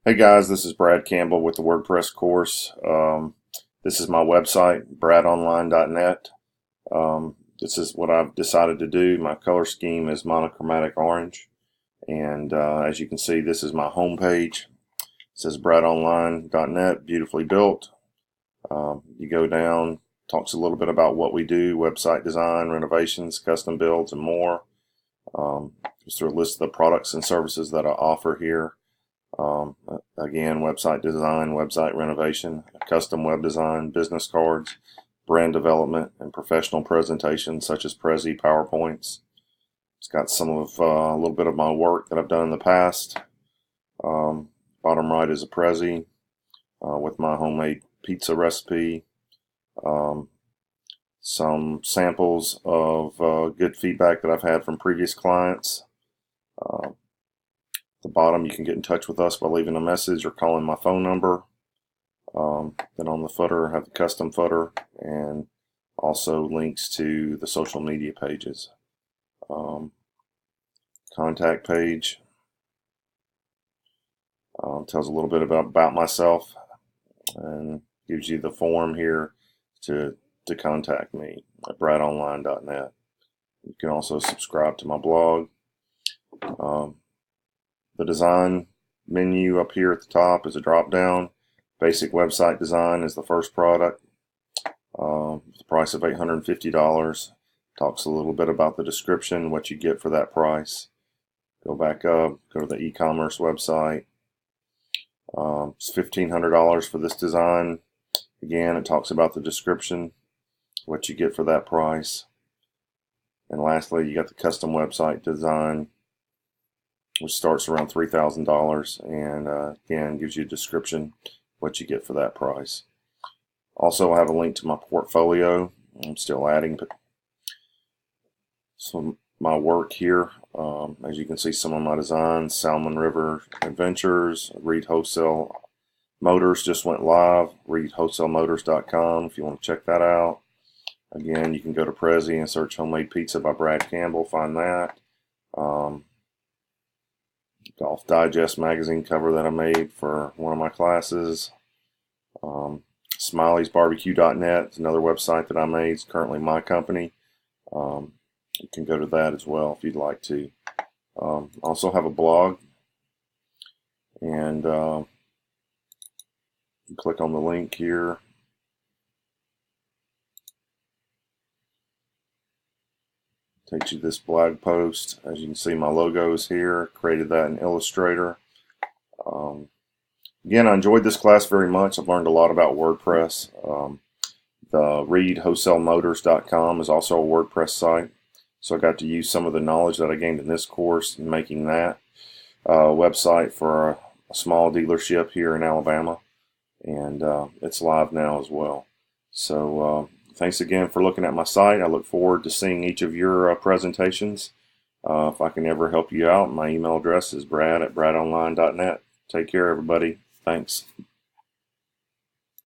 Hey guys, this is Brad Campbell with the WordPress course. This is my website, bradonline.net. This is what I've decided to do. My color scheme is monochromatic orange. And as you can see, this is my home page. It says bradonline.net, beautifully built. You go down, talks a little bit about what we do, website design, renovations, custom builds, and more. Just a list of the products and services that I offer here. Again, website design, website renovation, custom web design, business cards, brand development, and professional presentations such as Prezi, PowerPoints. It's got some of a little bit of my work that I've done in the past. Bottom right is a Prezi with my homemade pizza recipe. Some samples of good feedback that I've had from previous clients. At the bottom, you can get in touch with us by leaving a message or calling my phone number. Then on the footer, I have the custom footer and also links to the social media pages. Contact page tells a little bit about myself and gives you the form here to contact me at bradonline.net. You can also subscribe to my blog. The design menu up here at the top is a drop down. Basic website design is the first product. The price of $850. Talks a little bit about the description, what you get for that price. Go back up, go to the e-commerce website. It's $1,500 for this design. Again, it talks about the description, what you get for that price. And lastly, you got the custom website design, which starts around $3,000 and again gives you a description what you get for that price. Also, I have a link to my portfolio. I'm still adding some my work here. As you can see, some of my designs: Salmon River Adventures, Reed Wholesale Motors just went live. ReedWholesaleMotors.com if you want to check that out. Again, you can go to Prezi and search Homemade Pizza by Brad Campbell. Find that. Golf Digest magazine cover that I made for one of my classes. Smiley'sBarbecue.net is another website that I made. It's currently my company. You can go to that as well if you'd like to. Also have a blog, and click on the link here. Takes you to this blog post. As you can see, my logo is here. Created that in Illustrator. Again, I enjoyed this class very much. I've learned a lot about WordPress. The ReedWholesaleMotors.com is also a WordPress site. So I got to use some of the knowledge that I gained in this course in making that website for a small dealership here in Alabama. And it's live now as well. So thanks again for looking at my site. I look forward to seeing each of your presentations. If I can ever help you out, my email address is brad@bradonline.net. Take care, everybody. Thanks.